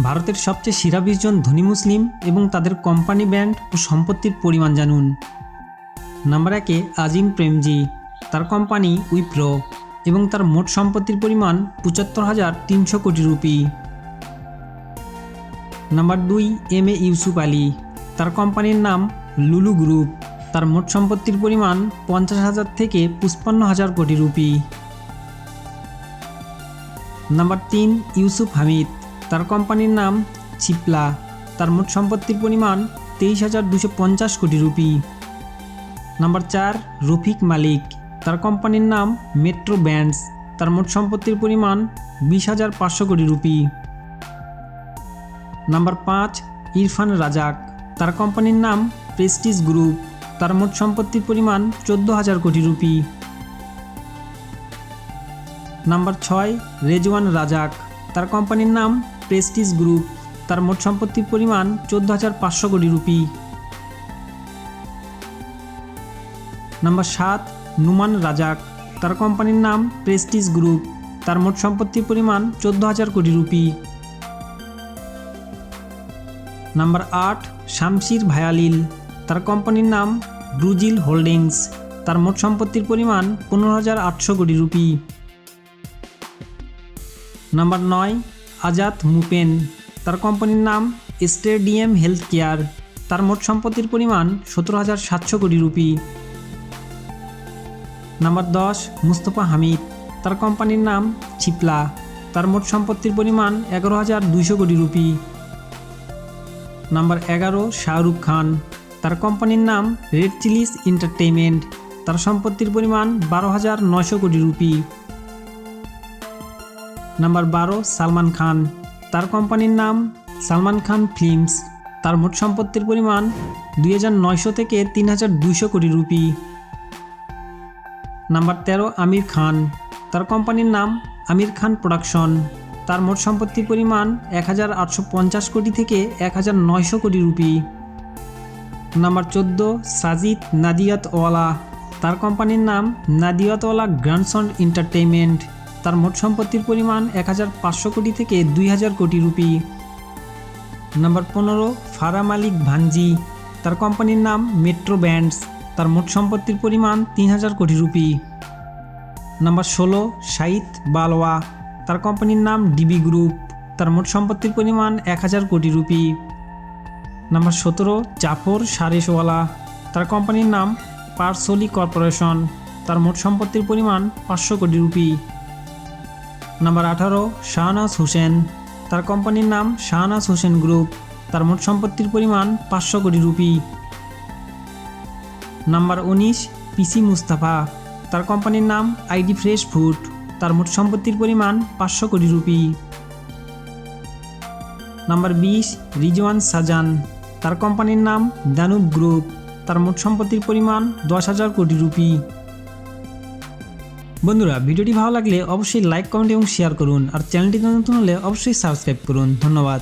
ভারতের সবচেয়ে সেরা 20 জন ধনী মুসলিম এবং তাদের কোম্পানি, ব্র্যান্ড ও সম্পত্তির পরিমাণ জানুন। নাম্বার 1-এ আজিম প্রেমজি। তার কোম্পানি উইপ্রো এবং তার মোট সম্পত্তির পরিমাণ ৭৫,৩০০ কোটি রুপি। নাম্বার 2-এ ইউসুফ আলী। তার কোম্পানির নাম লুলু গ্রুপ। তার মোট সম্পত্তির পরিমাণ ৫০,০০০ থেকে ৫৫,০০০ কোটি রুপি। নাম্বার 3-ইউসুফ হামিদ। তার কোম্পানির নাম চিপলা। তার মোট সম্পত্তির পরিমাণ ২৩,২৫০ কোটি রুপি। নাম্বার 4-রফিক মালিক। তার কোম্পানির নাম মেট্রো ব্যান্ডস। তার মোট সম্পত্তির পরিমাণ ২০,৫০০ কোটি রুপি। নাম্বার 5-ইরফান রাজাক। তার কোম্পানির নাম প্রেস্টিজ গ্রুপ। তার মোট সম্পত্তির পরিমাণ ১৪,০০০ কোটি রুপি। নাম্বার 6-রেজওয়ান রাজাক। তার কোম্পানির নাম প্রেস্টিজ গ্রুপ। তার মোট সম্পত্তির পরিমাণ ১৪,৫০০ কোটি রুপি। নাম্বার 7-নুমান রাজাক। তার কোম্পানির নাম প্রেস্টিজ গ্রুপ। তার মোট সম্পত্তির পরিমাণ ১৪,০০০ কোটি রুপি। নাম্বার 8-শামসির ভায়ালিল। তার কোম্পানির নাম ব্রুজিল হোল্ডিংস। তার মোট সম্পত্তির পরিমাণ ১৫,৮০০ কোটি রুপি। নাম্বার 9-আজাদ মুপেন। তার কোম্পানির নাম স্টেডিয়াম হেলথ কেয়ার। তার মোট সম্পত্তির পরিমাণ ১৭,৭০০ কোটি রুপি। নাম্বার 10-মুস্তফা হামিদ। তার কোম্পানির নাম চিপলা। তার মোট সম্পত্তির পরিমাণ ১১,২০০ কোটি রুপি। নাম্বার 11-শাহরুখ খান। তার কোম্পানির নাম রেড চিলিজ এন্টারটেইনমেন্ট। তার সম্পত্তির পরিমাণ ১২,৯০০ কোটি রুপি। নাম্বার 12-সালমান খান। তার কোম্পানির নাম সালমান খান ফিল্মস। তার মোট সম্পত্তির পরিমাণ ২,৯০০ থেকে ৩,২০০ কোটি রুপি। নাম্বার 13-আমির খান। তার কোম্পানির নাম আমির খান প্রোডাকশন। তার মোট সম্পত্তির পরিমাণ ১,৮৫০ কোটি থেকে ১,৯০০ কোটি রুপি। নাম্বার 14-সাজিদ নাদিয়াতওয়ালা। তার কোম্পানির নাম নাদিয়াতওয়ালা গ্র্যান্ডসন এন্টারটেইনমেন্ট। তার মোট সম্পত্তির পরিমাণ ১,৫০০ কোটি থেকে ২,০০০ কোটি রুপি। নাম্বার 15-ফারাহ মালিক ভাঞ্জি। তার কোম্পানির নাম মেট্রো ব্যান্ডস। তার মোট সম্পত্তির পরিমাণ ৩,০০০ কোটি রুপি। নাম্বার 16-শাহিদ বালওয়া। তার কোম্পানির নাম ডিবি গ্রুপ। তার মোট সম্পত্তির পরিমাণ ১,০০০ কোটি রুপি। নাম্বার 17-জাফর সারেশওয়ালা। তার কোম্পানির নাম পারসোলি কর্পোরেশন। তার মোট সম্পত্তির পরিমাণ ৫০০ কোটি রুপি। নাম্বার 18-শাহনাজ হোসেন। তার কোম্পানির নাম শাহনাজ হোসেন গ্রুপ। তার মোট সম্পত্তির পরিমাণ ৫০০ কোটি রুপি। নাম্বার 19-পিসি মুস্তাফা। তার কোম্পানির নাম আইডি ফ্রেশ ফুড। তার মোট সম্পত্তির পরিমাণ ৫০০ কোটি রুপি। নাম্বার 20-রিজওয়ান সাজান। তার কোম্পানির নাম দানুব গ্রুপ। তার মোট সম্পত্তির পরিমাণ ১০,০০০ কোটি রুপি। বন্ধুরা, ভিডিওটি ভালো লাগলে অবশ্যই লাইক, কমেন্ট এবং শেয়ার করুন। আর চ্যানেলটি নতুন হলে অবশ্যই সাবস্ক্রাইব করুন। ধন্যবাদ।